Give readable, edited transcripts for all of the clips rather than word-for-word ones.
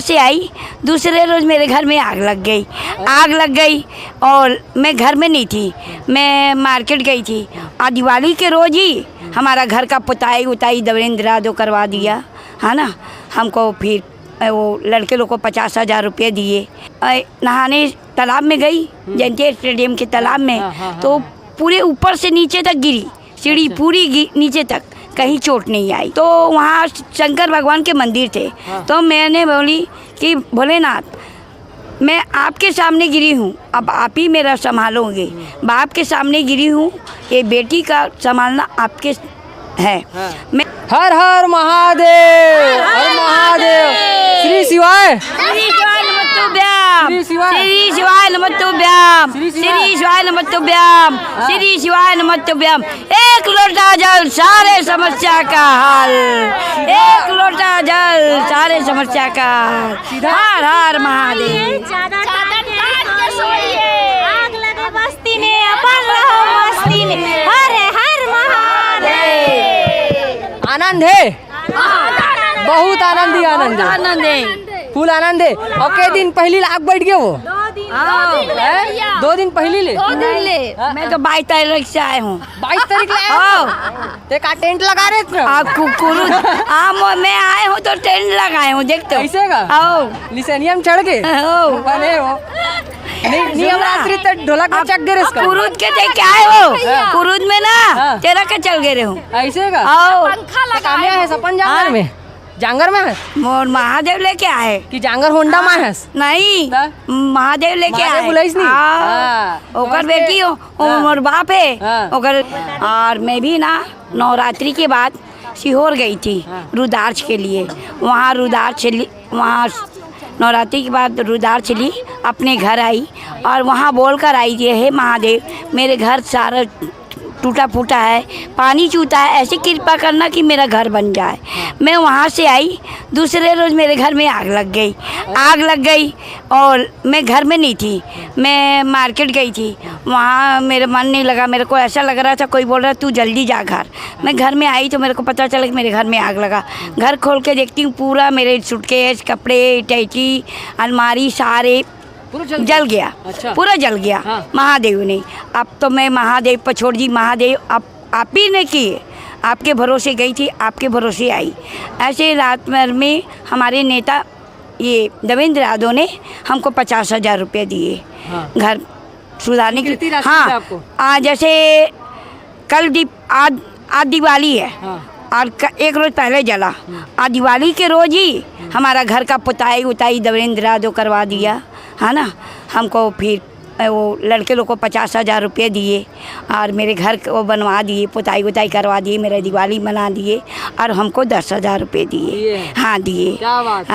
से आई, दूसरे रोज़ मेरे घर में आग लग गई और मैं घर में नहीं थी, मैं मार्केट गई थी। और दिवाली के रोज़ ही हमारा घर का पुताई उताई देवेंद्र यादव करवा दिया, है ना। हमको फिर वो लड़के लोग को 50,000 रुपये दिए। नहाने तालाब में गई, जयंती स्टेडियम के तालाब में, तो पूरे ऊपर से नीचे तक गिरी, सीढ़ी पूरी नीचे तक, कहीं चोट नहीं आई। तो वहाँ शंकर भगवान के मंदिर थे, तो मैंने बोली कि भोलेनाथ, मैं आपके सामने गिरी हूँ, अब आप ही मेरा संभालोगे। बाप के सामने गिरी हूँ, ये बेटी का संभालना आपके है। मैं हर हर महादेव, हर महादेव, श्री शिवाय, श्री शिवाय नमस्तुभ्याम, श्री शिवाय, श्री शिवाय नमस्तुभ्याम, श्री शिवाय नमस्तुभ्याम, श्री शिवाय नमस्तुभ्याम। एक लोटा जल सारे समस्या का हल, एक लोटा जल सारे समस्या का हल। हर हर महादेव। आग लगे बस्ती ने, अपन रहो मस्ती ने, हर हर महादेव। आनंद है, बहुत आनंद ही आनंद है, आनंद है, फुल आनंद है। और के दिन पहली आग बैठ गए वो 2 दिन पहले ले, मैं तो 22 तारीख से आए हूँ। 22 तारीख ले आए का टेंट लगा रहे थे आप मैं आए हूँ तो टेंट लगाए हूँ, देखते हो ऐसे का लिसेनियम चढ़ के बने हो। नियम रात्रि तक ढोलक चक गए इसका कुरुद के देख के आए हो, कुरुद में ना तेरा के चल गए हो ऐसे का। पंखा लगा है सपन जांगर में, जांगर में है मोर महादेव लेके आए कि जांगर होंडा में है नहीं, महादेव लेके आए। बुलाइस नहीं ओकर बेटी हो, मोर बाप है ओकर। और मैं भी ना नवरात्रि के बाद सीहोर गई थी रुद्राक्ष के लिए, वहाँ रुद्राक्ष चली, वहाँ नवरात्रि के बाद रुद्राक्ष चली, अपने घर आई और वहाँ बोल कर आई थी, हे महादेव मेरे घर सारा टूटा फूटा है, पानी चूता है, ऐसी कृपा करना कि मेरा घर बन जाए। मैं वहाँ से आई, दूसरे रोज़ मेरे घर में आग लग गई और मैं घर में नहीं थी, मैं मार्केट गई थी। वहाँ मेरा मन नहीं लगा, मेरे को ऐसा लग रहा था कोई बोल रहा तू जल्दी जा घर। मैं घर में आई तो मेरे को पता चला कि मेरे घर में आग लगा। घर खोल के देखती हूँ, पूरा मेरे सूटकेस, कपड़े, टैची, अलमारी सारे जल गया। अच्छा। पूरा जल गया। हाँ। महादेव ने, अब तो मैं महादेव पर छोड़ दी, महादेव आप ही ने किए, आपके भरोसे गई थी, आपके भरोसे आई। ऐसे रात भर में हमारे नेता ये देवेंद्र यादव ने हमको 50,000 रुपये दिए। हाँ। घर सुधारने की। हाँ, आज जैसे कल आज दिवाली है। हाँ। और एक रोज़ पहले जला, आज दिवाली के रोज़ ही हमारा घर का पुताई उताई देवेंद्र यादव करवा दिया, है ना। हमको फिर वो लड़के लोग को 50,000 रुपये दिए और मेरे घर को बनवा दिए, पुताई उताई करवा दिए, मेरा दिवाली बना दिए और हमको 10,000 रुपये दिए। हाँ दिए। हाँ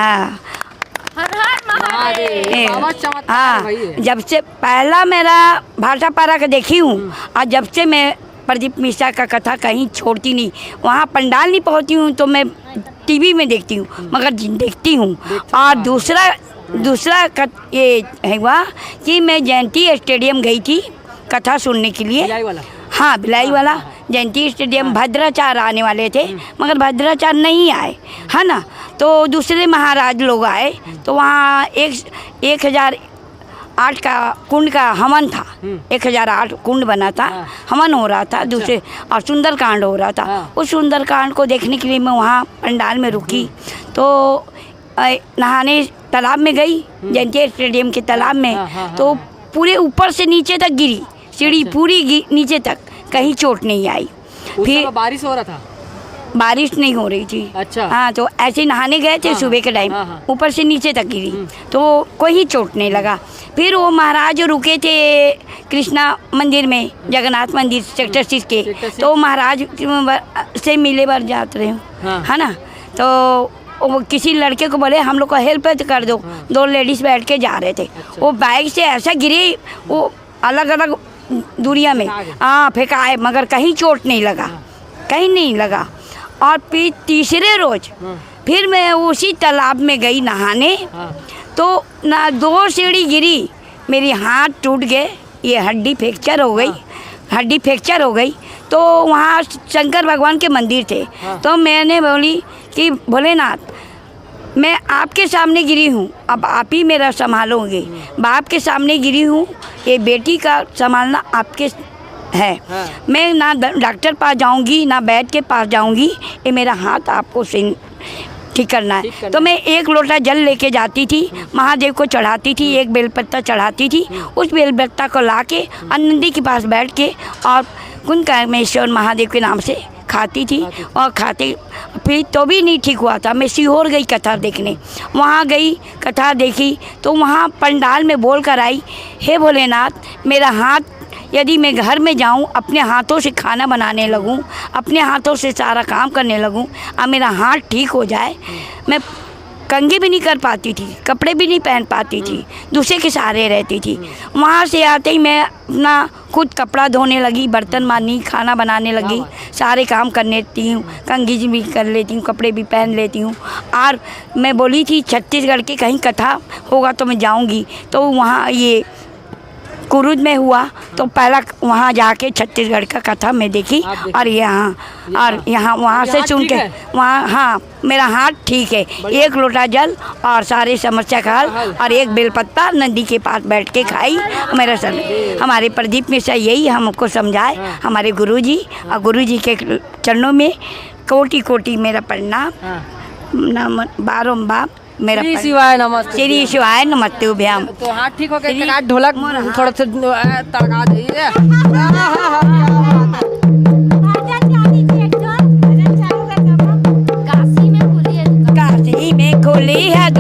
हाँ, जब से पहला मेरा भाषा पारा का देखी हूँ और जब से मैं प्रदीप मिश्रा का कथा कहीं छोड़ती नहीं, वहाँ पंडाल नहीं पहुँचती हूँ तो मैं टीवी में देखती हूँ, मगर देखती हूँ। और दूसरा ये है हुआ कि मैं जयंती स्टेडियम गई थी कथा सुनने के लिए। हाँ, भिलाई वाला जयंती स्टेडियम। भद्राचार्य आने वाले थे मगर भद्राचार्य नहीं आए, है ना। तो दूसरे महाराज लोग आए, तो वहाँ 1008 का कुंड का हवन था, 1008 कुंड बना था, हवन हो रहा था दूसरे, और सुंदरकांड हो रहा था। उस सुंदरकांड को देखने के लिए मैं वहाँ पंडाल में रुकी, तो नहाने तालाब में गई, जयंती स्टेडियम के तालाब में, तो पूरे ऊपर से नीचे तक गिरी, सीढ़ी पूरी नीचे तक, कहीं चोट नहीं आई। फिर बारिश हो रहा था? बारिश नहीं हो रही थी। अच्छा। हाँ, तो ऐसे नहाने गए थे सुबह के टाइम, ऊपर से नीचे तक गिरी, तो कोई चोट नहीं लगा। फिर वो महाराज रुके थे कृष्णा मंदिर में, जगन्नाथ मंदिर सेक्टर 6 के, तो महाराज से मिले बार जाते रहे, है ना। तो वो किसी लड़के को बोले हम लोग को हेल्प कर दो, 2 लेडीज़ बैठ के जा रहे थे। वो बाइक से ऐसा गिरी, वो अलग अलग दूरिया में फेंकाए, मगर कहीं चोट नहीं लगा, कहीं नहीं लगा। और फिर तीसरे रोज फिर मैं उसी तालाब में गई नहाने, तो ना 2 सीढ़ी गिरी, मेरी हाथ टूट गए, ये हड्डी फ्रैक्चर हो गई। तो वहाँ शंकर भगवान के मंदिर थे, तो मैंने बोली कि भोलेनाथ, मैं आपके सामने गिरी हूँ, अब आप ही मेरा संभालोगे। बाप के सामने गिरी हूँ, ये बेटी का संभालना आपके है। हाँ। मैं ना डॉक्टर पास जाऊँगी ना वैद्य के पास जाऊँगी, ये मेरा हाथ आपको ठीक करना है। तो मैं एक लोटा जल लेके जाती थी, महादेव को चढ़ाती थी, एक बेलपत्ता चढ़ाती थी, उस बेलपत्ता को लाके नंदी के पास बैठ के और कुंडकामेश्वर महादेव के नाम से खाती थी और खाते फिर तो भी नहीं ठीक हुआ था। मैं सीहोर गई कथा देखने, वहाँ गई कथा देखी तो वहाँ पंडाल में बोल कर आई, हे भोलेनाथ मेरा हाथ यदि मैं घर में जाऊं अपने हाथों से खाना बनाने लगूं, अपने हाथों से सारा काम करने लगूं और मेरा हाथ ठीक हो जाए, मैं कंघी भी नहीं कर पाती थी, कपड़े भी नहीं पहन पाती थी, दूसरे के सहारे रहती थी। वहाँ से आते ही मैं अपना खुद कपड़ा धोने लगी, बर्तन मारनी, खाना बनाने लगी, सारे काम कर लेती हूँ, कंघी भी कर लेती हूँ, कपड़े भी पहन लेती हूँ। और मैं बोली थी छत्तीसगढ़ की कहीं कथा होगा तो मैं जाऊँगी, तो वहाँ ये कुरुद में हुआ तो पहला वहाँ जाके छत्तीसगढ़ का कथा मैं देखी और यहाँ वहाँ से सुन के वहाँ, हाँ मेरा हाथ ठीक है। एक लोटा जल और सारे समस्या का हल और एक बेलपत्ता नदी के पास बैठ के खाई मेरा सर। हमारे प्रदीप मिश्रा यही हमको समझाए, हमारे गुरुजी, और गुरुजी के चरणों में कोटि कोटि मेरा प्रणाम, बारंबार मेरा श्री शिवाय नमस्ते। श्री शिवाय नमस्तुभ्याम। तो हाथ ठीक हो गया, ढोलक थोड़ा सा तड़का दीजिए। काशी में खुली है काशी में खुली है